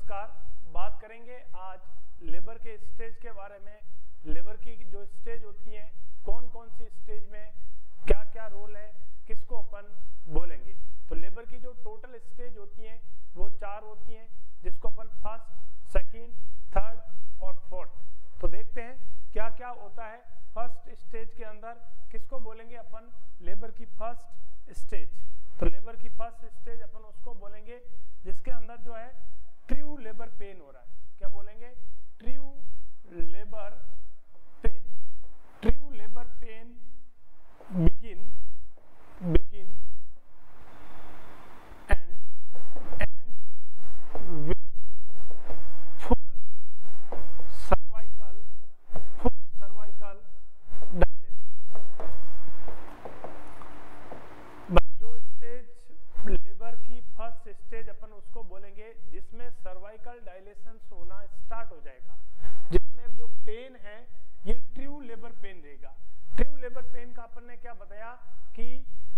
नमस्कार। बात करेंगे आज लेबर के स्टेज के बारे में। लेबर की जो स्टेज होती हैं, कौन कौन सी स्टेज में क्या क्या रोल है, किसको अपन बोलेंगे। तो लेबर की जो टोटल स्टेज होती हैं वो 4 होती हैं, जिसको अपन फर्स्ट, सेकंड, थर्ड और फोर्थ। तो देखते हैं क्या क्या होता है फर्स्ट स्टेज के अंदर। किसको बोलेंगे अपन? लेबर की फर्स्ट स्टेज। तो लेबर की फर्स्ट स्टेज अपन उसको बोलेंगे जिसके अंदर जो है ट्रू लेबर पेन हो रहा है। क्या बोलेंगे? True labour pain. True labour pain begin and with full cervical dilation। जो स्टेज लेबर की फर्स्ट स्टेज अपन उसको बोलेंगे जिसमें सर्वाइकल डायलेशन होना स्टार्ट हो जाएगा, जिसमें जो पेन है ये ट्रू लेबर पेन रहेगा। ट्रू लेबर पेन का अपन ने क्या बताया कि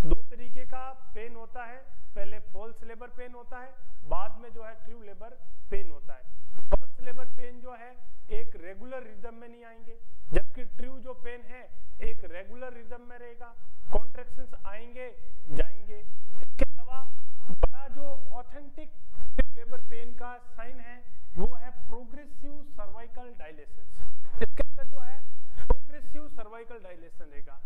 2 तरीके का पेन होता है। पहले फॉल्स लेबर पेन होता है, बाद में जो है ट्रू लेबर पेन होता है। फॉल्स लेबर पेन जो है एक रेगुलर रिदम में नहीं आएंगे, जबकि ट्रू जो पेन है एक रेगुलर रिदम में रहेगा। कॉन्ट्रैक्शंस आएंगे जाएंगे। इसके अलावा बड़ा जो ऑथेंटिक ट्रू लेबर पेन का साइन है वो है प्रोग्रेसिव सर्वाइकल डायलेशन। इसके अंदर जो है प्रोग्रेसिव सर्वाइकल डायलेशन रहेगा।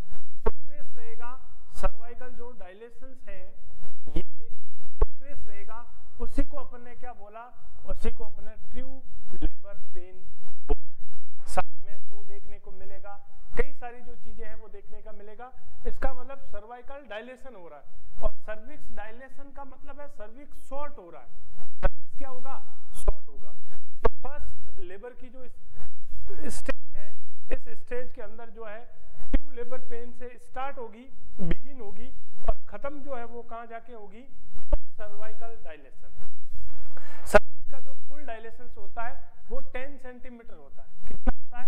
प्रोग्रेस रहेगा, सर्वाइकल जो डायलेशन है ये प्रोग्रेस रहेगा। उसी को अपन ने क्या बोला? उसी को अपन ने ट्रू लेबर पेन बोला। साथ में सो देखने को मिलेगा, कई सारी जो चीजें हैं वो देखने का मिलेगा। इसका मतलब सर्वाइकल डायलेशन हो रहा है, और सर्विक्स डायलेशन का मतलब है सर्विक्स शॉर्ट हो रहा है। सर्विक्स क्या होगा? शॉर्ट होगा। तो फर्स्ट लेबर की जो स्टेज है, इस स्टेज के अंदर जो है ट्रू लेबर पेन से स्टार्ट होगी, बिगिन होगी, और खत्म जो है वो कहाँ जाके होगी? Cervical dilation. सर्विक्स का जो फुल डायलेशन होता है वो 10 सेंटीमीटर होता है। कितना होता है?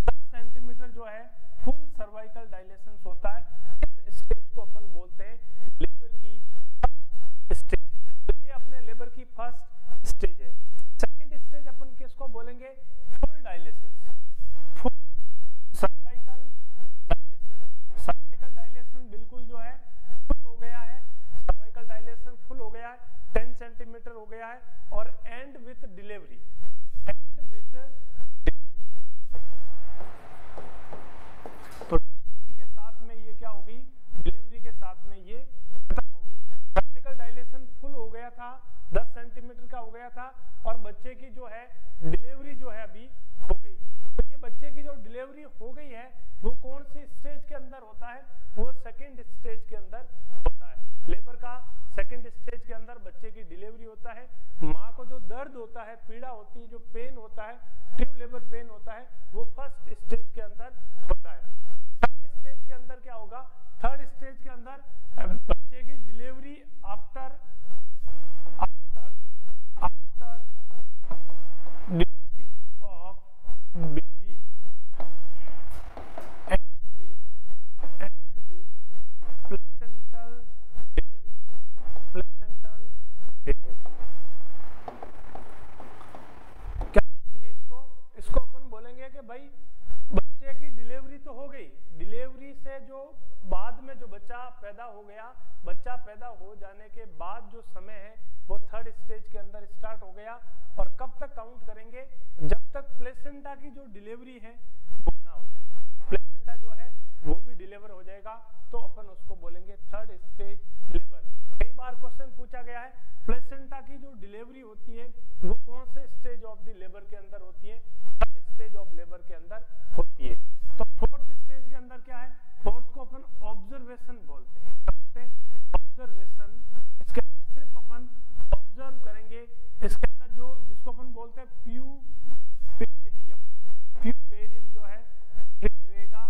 10 सेंटीमीटर जो है फुल सर्वाइकल डायलेशन होता है। इस स्टेज को अपन बोलते हैं लेबर की फर्स्ट स्टेज। तो ये अपने लेबर की फर्स्ट स्टेज है। सेकंड स्टेज अपन किसको बोलेंगे? Full dilation. Full cervical dilation. Cervical dilation बिल्कुल जो है फुल हो गया है। सर्वाइकल डायलेशन फुल हो गया है, 10 सेंटीमीटर हो गया है, और and with delivery. And with delivery. तो डिलीवरी के साथ में ये क्या होगी? डिलीवरी के साथ में ये खत्म हो गई। सर्वाइकल डायलेशन फुल हो गया था, 10 सेंटीमीटर का हो गया था, और बच्चे की जो है डिलीवरी जो है अभी हो गई। तो ये बच्चे की जो डिलीवरी हो गई है वो कौन सी स्टेज के अंदर होता है? वो सेकंड स्टेज के अंदर होता है। लेबर का सेकंड स्टेज के अंदर बच्चे की डिलीवरी होता है। माँ को जो दर्द होता है, पीड़ा होती है, जो पेन होता है, ट्रू लेबर पेन होता है, वो फर्स्ट स्टेज के अंदर होता है। थर्ड स्टेज के अंदर क्या होगा? थर्ड स्टेज के अंदर बच्चे की delivery after delivery of baby and with placental delivery. Placental delivery क्या बोलेंगे इसको? इसको अपन बोलेंगे कि भाई बच्चे की डिलीवरी तो हो गई, डिलीवरी से जो बाद में जो बच्चा पैदा हो गया, बच्चा पैदा हो जाने के बाद जो समय है वो थर्ड स्टेज के अंदर स्टार्ट हो गया। और कब तक काउंट करेंगे? जब तक प्लेसेंटा की जो डिलीवरी है वो ना हो जाए। प्लेसेंटा जो है वो भी डिलीवर हो जाएगा, तो अपन उसको बोलेंगे थर्ड स्टेज लेबर। कई बार क्वेश्चन पूछा गया है प्लेसेंटा की जो डिलीवरी होती है वो कौन से स्टेज ऑफ द लेबर के अंदर होती है? थर्ड स्टेज ऑफ लेबर के अंदर होती है। तो फोर्थ स्टेज के अंदर क्या है? फोर्थ को अपन ऑब्जर्वेशन बोलते हैं। क्या बोलते हैं? ऑब्जर्वेशन। इसके अंदर सिर्फ अपन ऑब्जर्व करेंगे। इसके अंदर जो जिसको अपन बोलते हैं प्यूपेरियम। प्यूपेरियम जो है रहेगा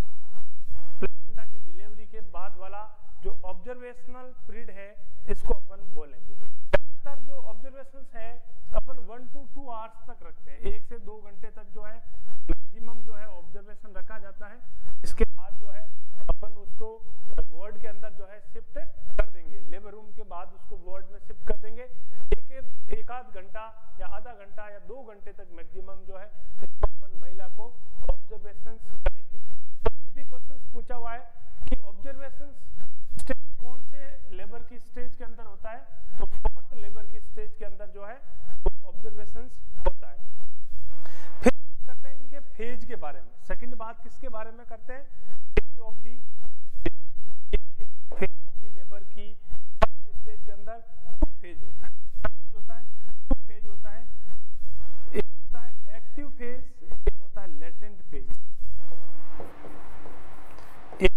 प्लेसेंटा की डिलीवरी के बाद वाला जो ऑब्जर्वेशनल पीरियड है, इसको अपन बोलेंगे। ज्यादातर जो ऑब्जर्वेशंस है अपन 1 to 2 आवर्स तक रखते हैं। 1 से 2 घंटे तक जो है मैक्सिमम जो है ऑब्जर्वेशन रखा जाता है। इसके बाद जो है अपन उसको वार्ड के अंदर जो है शिफ्ट कर देंगे, लेबर रूम के बाद उसको वार्ड में शिफ्ट कर देंगे। एक आध घंटा या आधा घंटा या 2 घंटे तक मैक्सिमम जो है अपन महिला को ऑब्जर्वेशन करेंगे। तो भी क्वेश्चन पूछा हुआ है कि ऑब्जर्वेशन स्टेज कौन से लेबर की स्टेज के अंदर होता है, तो 4th लेबर की स्टेज के अंदर जो है ऑब्जर्वेशन होता है। फिर करते हैं इनके फेज के बारे में। सेकंड बात किसके बारे में करते हैं, फेज ऑफ दी लेबर की स्टेज के अंदर 2 फेज होता है। टू फेज होता है, एक होता है एक्टिव फेज, एक होता है लेटेंट फेज। एक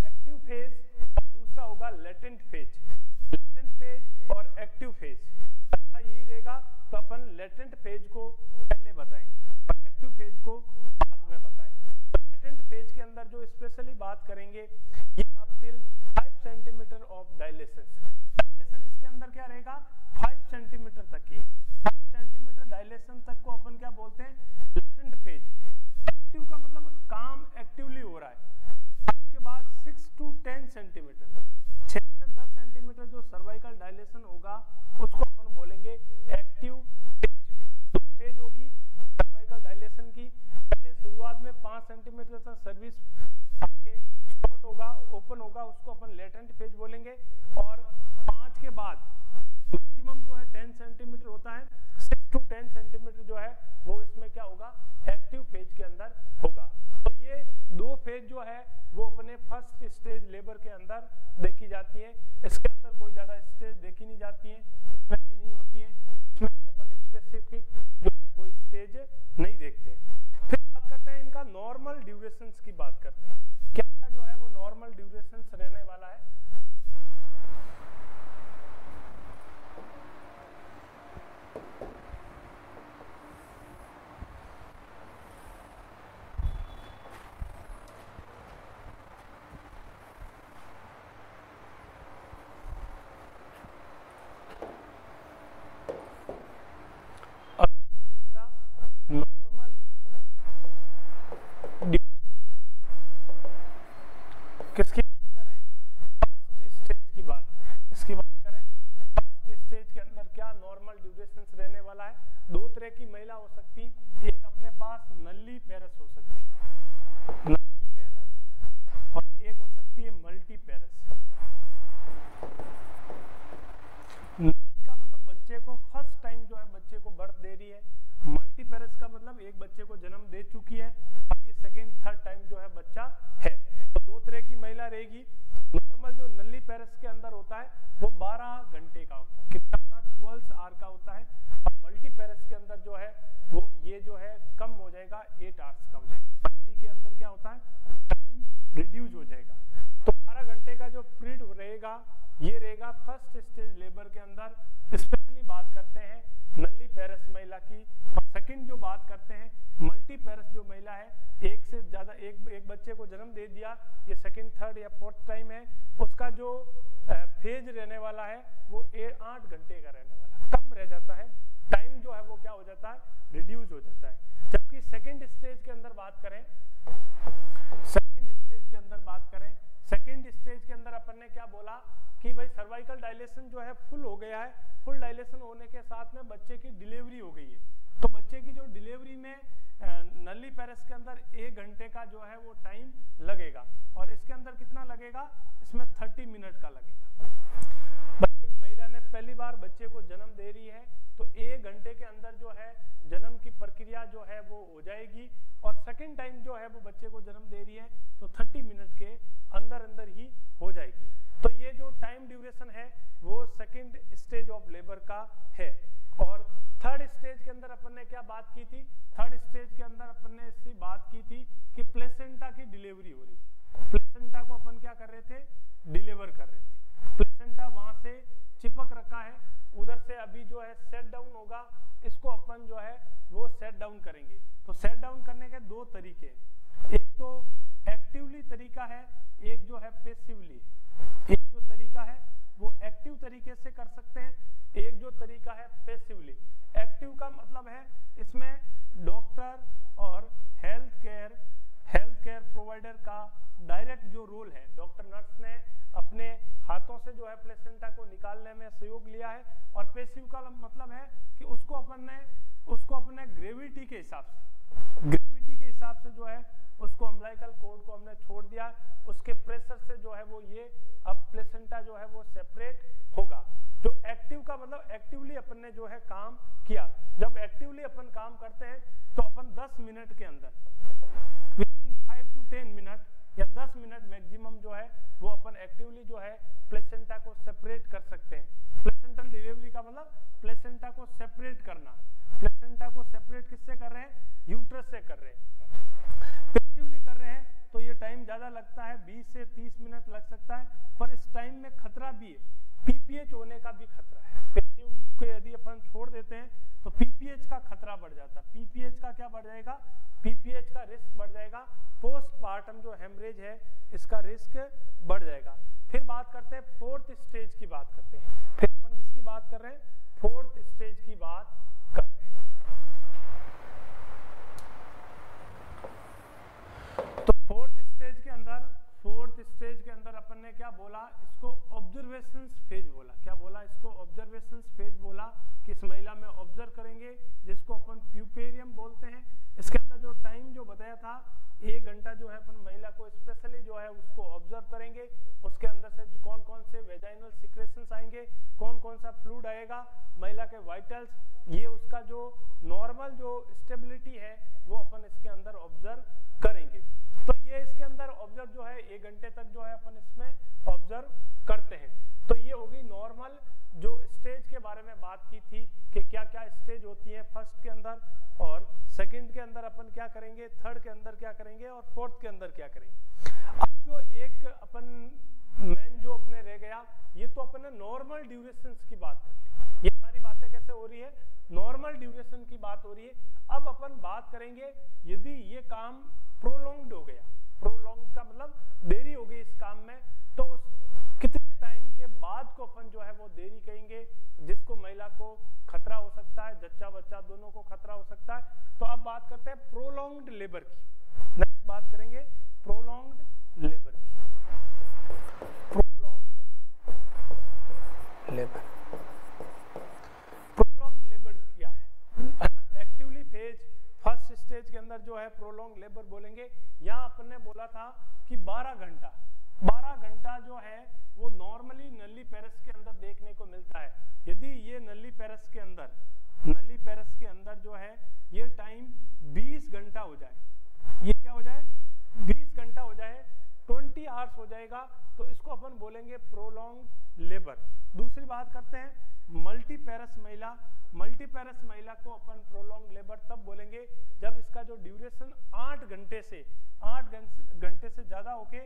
एक्टिव फेज और दूसरा होगा लेटेंट फेज। लेटेंट फेज और एक्टिव फेज अच्छा यही रहेगा, तो अपन लेटेंट फेज को पहले बताएंगे और एक्टिव फेज को बाद में बताएंगे। तो लेटेंट फेज के अंदर जो स्पेशली बात करेंगे ये up till 5 centimetre of dilation. Dilation इसके अंदर क्या रहेगा, 5 सेंटीमीटर तक की, 5 सेंटीमीटर डायलेशन तक को अपन क्या बोलते हैं, लेटेंट फेज। एक्टिव का मतलब काम एक्टिवली हो रहा है। उसके बाद 6 to 10 सेंटीमीटर, 6 से 10 सेंटीमीटर जो सर्वाइकल डायलेशन होगा उसको अपन बोलेंगे एक्टिव फेज। फेज होगी सर्वाइकल डायलेशन की, पहले शुरुआत में 5 सेंटीमीटर तक सर्विस शॉर्ट होगा, ओपन होगा, उसको अपन लेटेंट फेज बोलेंगे। और 5 के बाद मैक्सिमम जो है 10 सेंटीमीटर होता है, 6 to 10 सेंटीमीटर जो है वो इसमें क्या होगा, एक्टिव फेज के अंदर होगा। तो ये 2 फेज जो है वो अपने फर्स्ट स्टेज लेबर के अंदर देखी जाती है। इसके अंदर कोई ज्यादा स्टेज देखी नहीं जाती है, इसमें भी नहीं होती है, इसमें अपन स्पेसिफिक जो कोई स्टेज नहीं देखते। फिर बात करते हैं इनका नॉर्मल ड्यूरेशन की बात करते हैं, क्या जो है वो नॉर्मल ड्यूरेशन रहने वाला है। नॉर्मल किसकी बात कर रहे हैं, फर्स्ट स्टेज की बात करें, किसकी बात करें, फर्स्ट स्टेज के अंदर क्या नॉर्मल ड्यूरेशन रहने वाला है। 2 तरह की महिला हो सकती, एक अपने पास नल्ली पेरस हो सकती, नल्ली पेरस, और एक हो सकती है मल्टी पेरस। का मतलब बच्चे को फर्स्ट टाइम जो है बच्चे को बर्थ दे रही है, मल्टी पेरस का मतलब एक बच्चे को जन्म दे चुकी है, अब ये सेकेंड थर्ड टाइम जो है बच्चा है। तो 2 तरह की महिला रहेगी। नॉर्मल जो नल्ली पेरस के अंदर होता है वो 12 घंटे का होता है, कितना होता है, 12 आवर का होता है। और मल्टी पेरस के अंदर जो है वो ये जो है कम हो जाएगा, 8 आवर्स का हो जाएगा। मल्टी के अंदर क्या होता है, टाइम रिड्यूस हो जाएगा। तो 12 घंटे का जो पीरियड रहेगा ये रहेगा फर्स्ट स्टेज लेबर के अंदर। स्पेशली बात करते हैं नल्ली पेरस महिला की। और सेकंड जो बात करते हैं मल्टी पेरस जो महिला है, एक से ज्यादा एक बच्चे को जन्म दे दिया, ये सेकंड थर्ड या फोर्थ टाइम है, उसका जो फेज रहने वाला है वो 8 घंटे का रहने वाला, कम रह जाता है, टाइम जो है वो क्या हो जाता है, रिड्यूस हो जाता है। जबकि सेकंड स्टेज के अंदर बात करें, सेकंड स्टेज के अंदर बात करें, सेकंड स्टेज के अंदर अपन ने क्या बोला कि भाई सर्वाइकल डायलेशन जो है फुल हो गया है, फुल डायलेशन होने के साथ में बच्चे की डिलीवरी हो गई है। तो बच्चे की जो डिलीवरी में नल्ली पेरस के अंदर 1 घंटे का जो है वो टाइम लगेगा, और इसके अंदर कितना लगेगा, इसमें 30 मिनट का लगेगा। महिला ने पहली बार बच्चे को जन्म दे रही है तो 1 घंटे के अंदर जो है जन्म की प्रक्रिया जो है वो हो जाएगी, और सेकंड टाइम जो है वो बच्चे को जन्म दे रही है तो 30 मिनट के अंदर अंदर ही हो जाएगी। तो ये जो टाइम ड्यूरेशन है वो सेकंड स्टेज ऑफ लेबर का है। और थर्ड स्टेज के अंदर अपन ने क्या बात की थी, थर्ड स्टेज के अंदर अपन ने इसकी बात की थी कि प्लेसेंटा की डिलीवरी हो रही थी। प्लेसेंटा को अपन क्या कर रहे थे, डिलीवर कर रहे थे। प्लेसेंटा वहां से चिपक रखा है, उधर से अभी जो है सेट डाउन होगा, इसको अपन जो है वो सेट डाउन करेंगे। तो सेट डाउन करने के 2 तरीके, एक तो एक्टिवली तरीका है, एक जो है पेसिवली। एक जो तरीका है वो एक्टिव तरीके से कर सकते हैं, एक जो तरीका है पेसिवली। एक्टिव का मतलब है इसमें डॉक्टर और हेल्थ केयर केयर प्रोवाइडर का डायरेक्ट जो रोल है, डॉक्टर नर्स ने अपने हाथों से जो है प्लेसेंटा को निकालने में सहयोग लिया है, और पैसिव का मतलब है कि उसको अपने ग्रेविटी के हिसाब से जो है उसको अम्बिलिकल कॉर्ड को हमने छोड़ दिया, उसके प्रेशर से जो है वो ये अब प्लेसेंटा जो है वो सेपरेट होगा। जो एक्टिव का मतलब एक्टिवली अपन ने जो है काम किया। जब एक्टिवली अपन काम करते हैं तो अपन 10 मिनट के अंदर, विद इन 5 to 10 मिनट या 10 मिनट मैक्सिमम जो है वो अपन एक्टिवली जो है प्लेसेंटा को सेपरेट कर सकते हैं। प्लेसेंटल डिलीवरी का मतलब प्लेसेंटा को सेपरेट करना। प्लेसेंटा को सेपरेट किससे कर रहे हैं? यूट्रस से कर रहे हैं। पैसिवली कर रहे हैं तो ये टाइम ज्यादा लगता है, 20 से 30 मिनट लग सकता है, पर इस टाइम में खतरा भी है, पीपीएच होने का भी खतरा है। पैसिव को यदि अपन छोड़ देते हैं तो पीपीएच का खतरा बढ़ जाता है। पीपीएच का क्या बढ़ जाएगा? पीपीएच का रिस्क बढ़ जाएगा, पोस्टमार्टम जो हेमरेज है इसका रिस्क बढ़ जाएगा। फिर बात करते हैं फोर्थ स्टेज की बात करते हैं। फिर अपन किसकी बात कर रहे हैं? फोर्थ स्टेज की बात कर रहे हैं। तो फोर्थ स्टेज के अंदर अपन ने क्या बोला? इसको ऑब्जर्वेशंस फेज बोला। क्या बोला? इसको ऑब्जर्वेशंस फेज बोला कि इस महिला में ऑब्जर्व करेंगे, जिसको अपन प्यूपेरियम बोलते हैं। इसके अंदर जो टाइम जो बताया था 1 घंटा जो है अपन महिला को स्पेशली जो है उसको ऑब्जर्व करेंगे। उसके अंदर से कौन कौन से वेजाइनल सिक्रेशंस आएंगे, कौन कौन सा फ्लूइड आएगा, महिला के वाइटल्स, ये उसका जो नॉर्मल जो स्टेबिलिटी है वो अपन इसके अंदर ऑब्जर्व करेंगे। तो ये इसके अंदर ऑब्जर्व जो है 1 घंटे तक जो है अपन इसमें ऑब्जर्व करते हैं। तो ये हो गई नॉर्मल जो स्टेज के बारे में बात की थी कि क्या क्या स्टेज होती है फर्स्ट के अंदर, और सेकंड के अंदर अपन क्या करेंगे, थर्ड के अंदर क्या करेंगे, और फोर्थ के अंदर क्या करेंगे। अब जो एक अपन मेन जो अपने रह गया, ये तो अपन ने नॉर्मल ड्यूरेशंस की बात कर ली। ये सारी बातें कैसे हो रही है? नॉर्मल ड्यूरेशन की बात हो रही है। अब अपन बात करेंगे यदि ये काम प्रोलॉन्ग्ड हो गया, प्रोलॉन्ग का मतलब देरी हो गई इस काम में, तो उस कितने टाइम के बाद को अपन जो है वो देरी कहेंगे, जिसको महिला को खतरा हो सकता है, जच्चा बच्चा दोनों को खतरा हो सकता है। तो अब बात करते हैं प्रोलॉन्ग्ड लेबर की। नेक्स्ट बात करेंगे प्रोलॉन्ग्ड लेबर की। प्रोलॉन्ग्ड लेबर, प्रोलॉन्ग्ड लेबर क्या है? एक्टिवली फेज फर्स्ट स्टेज के अंदर जो है प्रोलॉन्ग लेबर बोलेंगे। यहाँ अपन ने बोला था कि 12 घंटा जो है वो नॉर्मली नली पेरस के अंदर देखने को मिलता है। यदि ये नली पेरस के अंदर जो है ये टाइम 20 घंटा हो जाए, ये क्या हो जाए? 20 घंटा हो जाए, 20 आवर्स हो जाएगा, तो इसको अपन बोलेंगे प्रोलॉन्ग लेबर। दूसरी बात करते हैं मल्टीपेरस महिला। मल्टीपेरस महिला को अपन प्रोलॉन्ग लेबर तब बोलेंगे जब इसका जो ड्यूरेशन 8 घंटे से ज्यादा होके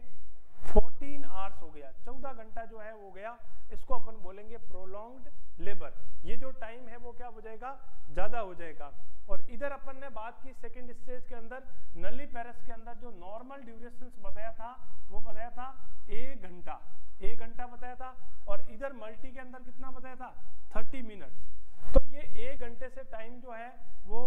14 आवर्स हो गया, 14 घंटा जो है हो गया, इसको अपन बोलेंगे प्रोलॉन्ग्ड लेबर। ये जो टाइम है वो क्या हो जाएगा? ज्यादा हो जाएगा। और इधर अपन ने बात की सेकंड स्टेज के अंदर नली पेरस के अंदर जो नॉर्मल ड्यूरेशंस बताया था वो बताया था 1 घंटा बताया था, और इधर मल्टी के अंदर कितना बताया था? 30 मिनट्स। तो ये 1 घंटे से टाइम जो है वो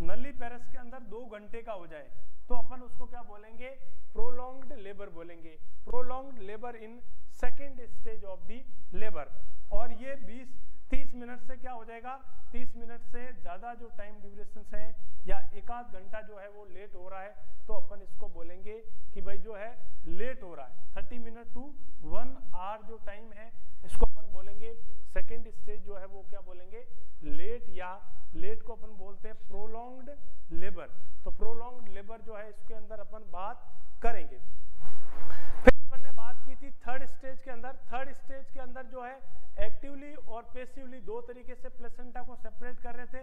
नली पेरस के अंदर 2 घंटे का हो जाए तो अपन उसको क्या बोलेंगे? प्रोलॉन्ग्ड लेबर बोलेंगे। Prolonged labour in second stage of the labour. और ये 20-30 मिनट से क्या हो जाएगा? 30 मिनट से ज्यादा जो टाइम ड्यूरेशन है या 1-आध घंटा जो है वो लेट हो रहा है, तो अपन इसको बोलेंगे कि भाई जो है लेट हो रहा है। 30 मिनट टू 1 आवर जो टाइम है इसको अपन बोलेंगे सेकेंड स्टेज जो है वो क्या बोलेंगे? लेट, या लेट को अपन बोलते हैं प्रोलॉन्ग्ड लेबर। तो प्रोलॉन्ग्ड लेबर जो है इसके अंदर अपन बात करेंगे। फिर अपन ने बात की थी थर्ड स्टेज के अंदर। थर्ड स्टेज के अंदर जो है एक्टिवली और पैसिवली 2 तरीके से प्लेसेंटा को सेपरेट कर रहे थे।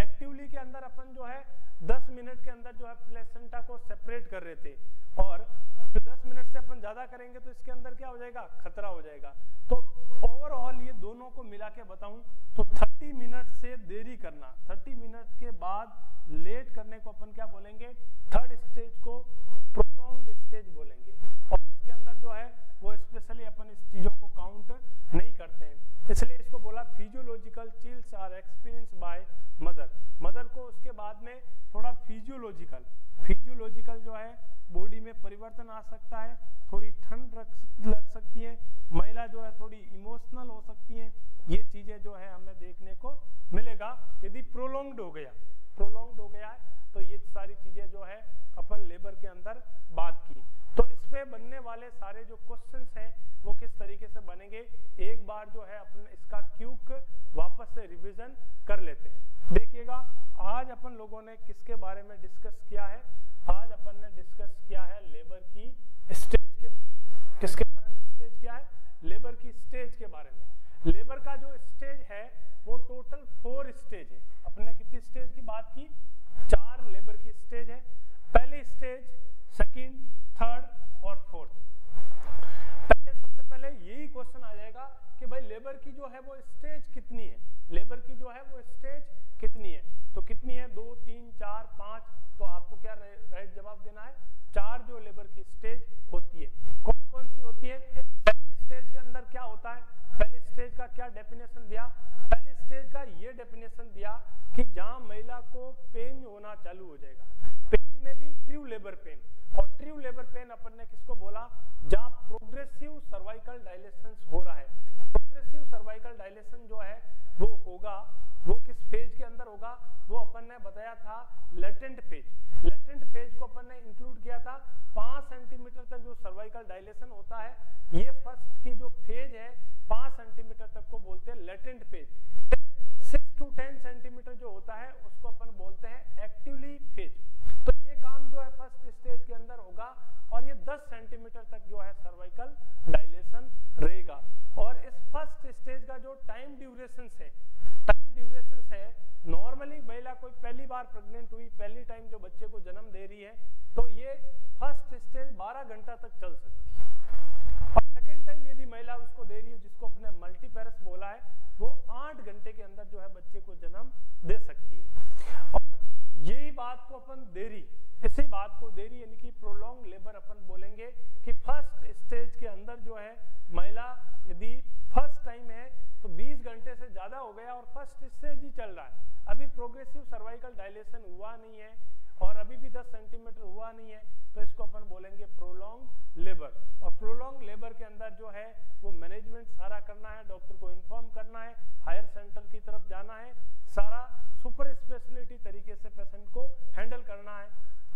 एक्टिवली के अंदर अपन जो है 10 मिनट के अंदर जो है प्लेसेंटा को सेपरेट कर रहे थे, और 10 मिनट से अपन ज्यादा करेंगे तो इसके अंदर क्या हो जाएगा? खतरा हो जाएगा। तो ओवरऑल ये दोनों को मिला के बताऊं तो 30 मिनट से देरी करना, 30 मिनट के बाद लेट करने को अपन क्या बोलेंगे? थर्ड स्टेज को प्रोलॉन्ग्ड स्टेज बोलेंगे। और इसके अंदर जो है वो स्पेशली अपन इस चीजों को काउंट नहीं करते हैं, इसलिए इसको बोला physiological chills are experience by mother. Mother को उसके बाद में थोड़ा फिजियोलॉजिकल जो है बॉडी में परिवर्तन आ सकता है, थोड़ी ठंड लग सकती है, महिला जो है थोड़ी इमोशनल हो सकती है। ये चीजें जो है हमें देखने को मिलेगा यदि प्रोलॉन्ग्ड हो गया है तो ये सारी चीजें जो है अपन लेबर के अंदर बात की। तो इस पे बनने वाले सारे जो क्वेश्चंस हैं वो किस तरीके से बनेंगे, एक बार जो है अपन इसका क्यूक वापस से रिवीजन कर लेते हैं। देखिएगा आज अपन लोगों ने किसके बारे में डिस्कस किया है, आज अपन ने डिस्कस किया है लेबर की स्टेज के बारे में। किसके बारे में स्टेज किया है, लेबर की स्टेज के बारे में। लेबर का जो स्टेज है वो टोटल 4 स्टेज है। अपन ने कितनी स्टेज की बात की, 4 लेबर की स्टेज है। पहली स्टेज, सेकंड, थर्ड और फोर्थ। सबसे पहले यही क्वेश्चन आ जाएगा कि भाई लेबर की जो है वो स्टेज कितनी है, लेबर की जो है वो स्टेज कितनी है। तो कितनी है, 2, 3, 4, 5। तो आपको क्या राइट जवाब देना है, 4 जो लेबर की स्टेज होती है। कौन कौन सी होती है, पहली स्टेज के अंदर क्या होता है, पहली स्टेज का क्या डेफिनेशन दिया, पहली स्टेज का ये डेफिनेशन दिया कि जहां महिला को पेन होना चालू हो जाएगा, पेन में भी ट्रू लेबर पेन। और ट्रू लेबर पेन अपन ने किसको बोला, जहां प्रोग्रेसिव सर्वाइकल डायलेशन हो रहा है। प्रोग्रेसिव सर्वाइकल डायलेशन जो है वो होगा, वो किस फेज के अंदर होगा, वो अपन ने बताया था लेटेंट फेज। लेटेंट फेज को अपन ने इंक्लूड किया था 5 सेंटीमीटर तक जो सर्वाइकल डायलेशन होता है, ये फर्स्ट की जो फेज है 5 सेंटीमीटर तक को बोलते हैं लेटेंट फेज। 6 to 10 सेंटीमीटर जो होता है उसको अपन बोलते हैं एक्टिवली फेज। तो ये काम जो है फर्स्ट स्टेज के अंदर होगा और ये 10 सेंटीमीटर तक जो है सर्वाइकल डायलेशन रहेगा। और इस फर्स्ट स्टेज का जो टाइम ड्यूरेशन है, नॉर्मली महिला कोई पहली बार प्रेग्नेंट हुई, पहली टाइम जो बच्चे को जन्म दे रही है, तो ये फर्स्ट स्टेज 12 घंटा तक चल सकती है। और सेकेंड टाइम यदि महिला उसको दे रही है, जिसको अपने मल्टीपेरस बोला है, वो 8 घंटे के अंदर जो है बच्चे को जन्म दे सकती है। और यही बात को अपन देरी, इसी बात को देरी यानी कि प्रोलॉन्ग लेबर अपन बोलेंगे कि फर्स्ट स्टेज के अंदर जो है महिला यदि फर्स्ट टाइम है तो 20 घंटे से ज्यादा हो गया और फर्स्ट स्टेज ही चल रहा है, अभी प्रोग्रेसिव सर्वाइकल डायलेशन हुआ नहीं है और अभी भी 10 सेंटीमीटर हुआ नहीं है, तो इसको अपन बोलेंगे प्रोलॉन्ग लेबर। और प्रोलॉन्ग लेबर के अंदर जो है वो मैनेजमेंट सारा करना है, डॉक्टर को इन्फॉर्म करना है, हायर सेंटर की तरफ जाना है, सारा सुपर स्पेशलिटी तरीके से पेशेंट को हैंडल करना है।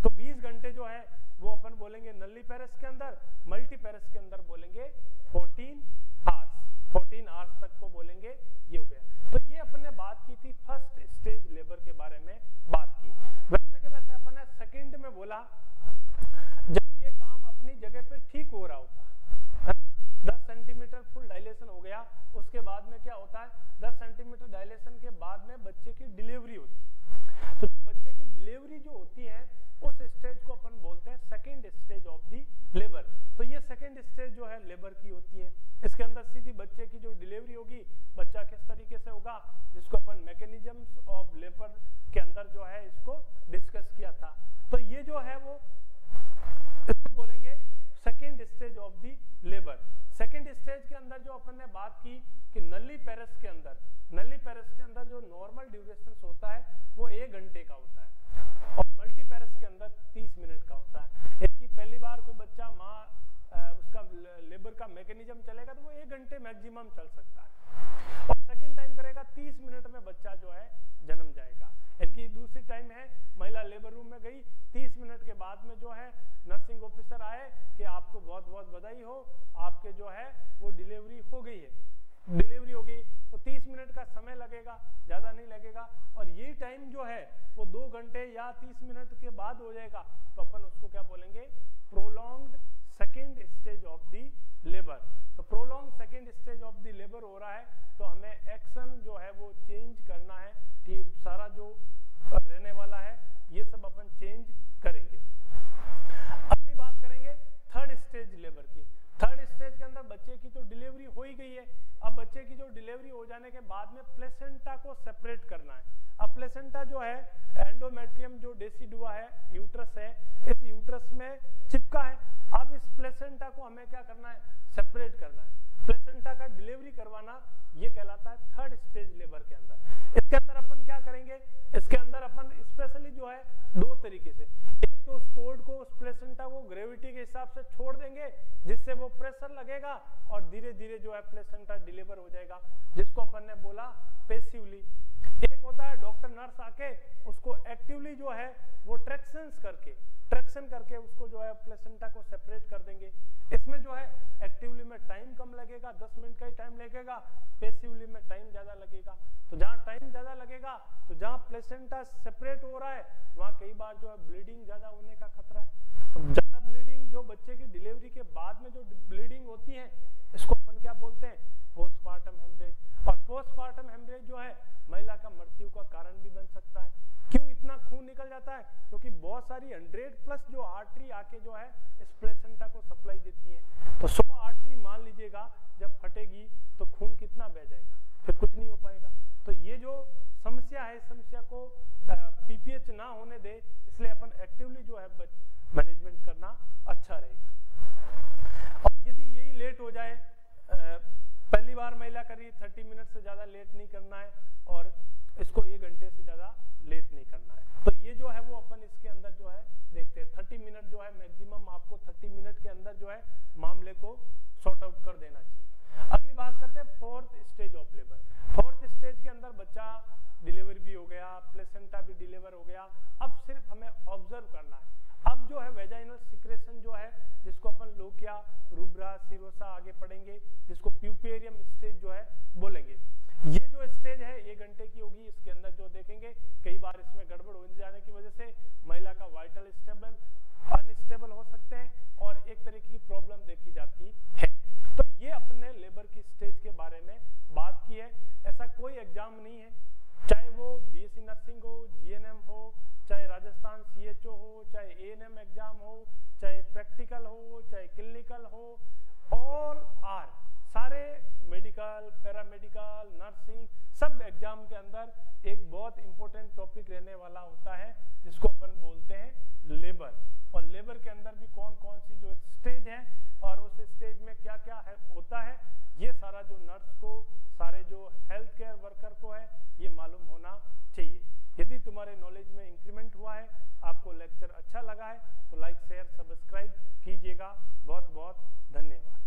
तो 20 घंटे जो है वो अपन बोलेंगे नल्लीपेरस के अंदर, मल्टीपेरस के अंदर बोलेंगे 14 आवर्स तक को बोलेंगे, ये हो गया। तो ये अपन ने बात की थी फर्स्ट स्टेज लेबर के बारे में बात की। वैसे के वैसे अपन ने सेकंड में बोला जब ये काम अपनी जगह पे ठीक हो रहा होता है, 10 सेंटीमीटर फुल डायलेशन हो गया, उसके बाद में क्या होता है, 10 सेंटीमीटर डायलेशन के बाद में बच्चे की डिलीवरी होती है। तो बच्चे की डिलीवरी जो होती है उस स्टेज को अपन बोलते हैं second stage of the labour. तो ये सेकंड स्टेज जो है लेबर की होती है। इसके अंदर सीधी बच्चे की जो डिलीवरी होगी, बच्चा किस तरीके से होगा, जिसको अपन मैकेनिज्म्स ऑफ लेबर के अंदर जो है इसको डिस्कस किया था। तो ये जो है वो इसको बोलेंगे second stage of the labour. Second stage के अंदर जो अपन ने बात की कि नल्लीपेरस के अंदर जो नॉर्मल ड्यूरेशन होता है वो 1 घंटे का होता है और मल्टीपेरस के अंदर 30 मिनट का होता है। इनकी पहली बार कोई बच्चा उसका लेबर का मैकेनिज्म चलेगा तो वो 1 घंटे मैक्सिमम चल सकता है और सेकंड टाइम करेगा 30 मिनट में बच्चा जो है जन्म जाएगा। इनकी दूसरी टाइम है, महिला लेबर रूम में गई, 30 मिनट के बाद में जो है नर्सिंग ऑफिसर आए कि आपको बहुत बहुत बधाई हो, आपके जो है वो डिलीवरी हो गई है। डिलीवरी हो गई तो 30 मिनट का समय लगेगा, ज्यादा नहीं लगेगा। और ये टाइम जो है वो 2 घंटे या 30 मिनट के बाद हो जाएगा, तो अपन उसको क्या बोलेंगे, prolonged second stage of the labour. तो prolong second stage of the labour हो रहा है तो हमें एक्शन जो है वो चेंज करना है, ठीक, सारा जो रहने वाला है ये सब अपन चेंज करेंगे। अभी बात करेंगे थर्ड स्टेज लेबर की। थर्ड स्टेज के अंदर बच्चे की तो डिलीवरी हो ही गई है। अब बच्चे की जो डिलीवरी हो जाने के बाद में प्लेसेंटा को सेपरेट करना है। अब प्लेसेंटा जो है एंडोमेट्रियम जो डेसिडुआ है, यूट्रस है, इस यूट्रस में चिपका है। अब इस प्लेसेंटा को हमें क्या करना है, सेपरेट करना है। प्लेसेंटा का डिलीवरी करवाना ये कहलाता है थर्ड स्टेज लेबर के अंदर। इसके अंदर अपन क्या करेंगे, इसके अंदर अपन स्पेशली जो है 2 तरीके से, एक तो उस कोड को, उस प्लेसेंटा को ग्रेविटी के हिसाब से छोड़ देंगे, जिससे वो प्रेशर लगेगा और धीरे धीरे जो है प्लेसेंटा डिलीवर हो जाएगा, जिसको अपन ने बोला पैसिवली। एक होता है डॉक्टर नर्स आके उसको एक्टिवली जो है वो ट्रैक्शन करके उसको जो है प्लेसेंटा को सेपरेट कर देंगे। इसमें जो है एक्टिवली में टाइम कम लगेगा, 10 मिनट का ही टाइम लगेगा, पैसिवली में टाइम ज्यादा लगेगा। तो जहाँ टाइम ज्यादा लगेगा तो जहाँ प्लेसेंटा सेपरेट हो रहा है वहाँ कई बार जो है ब्लीडिंग ज्यादा होने का खतरा है। तो ज्यादा ब्लीडिंग जो बच्चे की डिलीवरी के बाद में जो ब्लीडिंग होती है, इसको अपन क्या बोलते हैं, पोस्टमार्टम हेमरेज। और पोस्टमार्टम हेमरेज जो है महिला का मृत्यु का कारण भी बन सकता है। क्यों इतना खून निकल जाता है? क्योंकि बहुत सारी 100+ जो आर्टरी आके जो है इस प्लेसेंटा को सप्लाई देती है। तो 100 आर्टरी मान लीजिएगा जब फटेगी तो खून कितना बह जाएगा, फिर कुछ नहीं हो पाएगा। तो ये जो समस्या है, समस्या को पीपीएच ना होने दे, इसलिए अपन एक्टिवली जो है मैनेजमेंट करना अच्छा रहेगा। और यदि यही लेट हो जाए, पहली बार महिला करी 30 मिनट से ज्यादा लेट नहीं करना है और इसको 1 घंटे से ज्यादा लेट नहीं करना है। तो ये जो है वो अपन इसके अंदर जो है देखते हैं 30 मिनट जो है मैक्सिमम आपको 30 मिनट के अंदर जो है मामले को सॉर्ट आउट कर देना चाहिए। अगली बात करते हैं 4th stage of labour. 4th stage के अंदर बच्चा डिलीवर भी हो गया, प्लेसेंटा भी डिलीवर हो गया। अब सिर्फ हमें ऑब्जर्व करना है। अब जो है वेजाइनल सिक्रेशन जो है, जिसको अपन लोकिया, रूब्रा, सिरोसा आगे पढ़ेंगे, जिसको प्यूपेरियम स्टेज जो है बोलेंगे। ये जो स्टेज है 1 घंटे की होगी। इसके अंदर जो देखेंगे कई बार इसमें गड़बड़ हो जाने की वजह से महिला का वाइटल अनस्टेबल हो सकते हैं और एक तरीके की प्रॉब्लम देखी जाती है। तो ये अपने लेबर की स्टेज के बारे में बात की है। ऐसा कोई एग्जाम नहीं है, चाहे वो बीएससी नर्सिंग हो, जीएनएम हो, चाहे राजस्थान सीएचओ हो, चाहे एएनएम एग्जाम हो, चाहे प्रैक्टिकल हो, चाहे क्लिनिकल हो, ऑल आर सारे मेडिकल, पैरामेडिकल, नर्सिंग, सब एग्जाम के अंदर एक बहुत इंपॉर्टेंट टॉपिक रहने वाला होता है, जिसको अपन बोलते हैं लेबर। और लेबर के अंदर भी कौन कौन सी जो स्टेज है और उस स्टेज में क्या क्या होता है, ये सारा जो नर्स को, सारे जो हेल्थ केयर वर्कर को है, ये मालूम होना चाहिए। यदि तुम्हारे नॉलेज में इंक्रीमेंट हुआ है, आपको लेक्चर अच्छा लगा है, तो लाइक, शेयर, सब्सक्राइब कीजिएगा। बहुत बहुत धन्यवाद।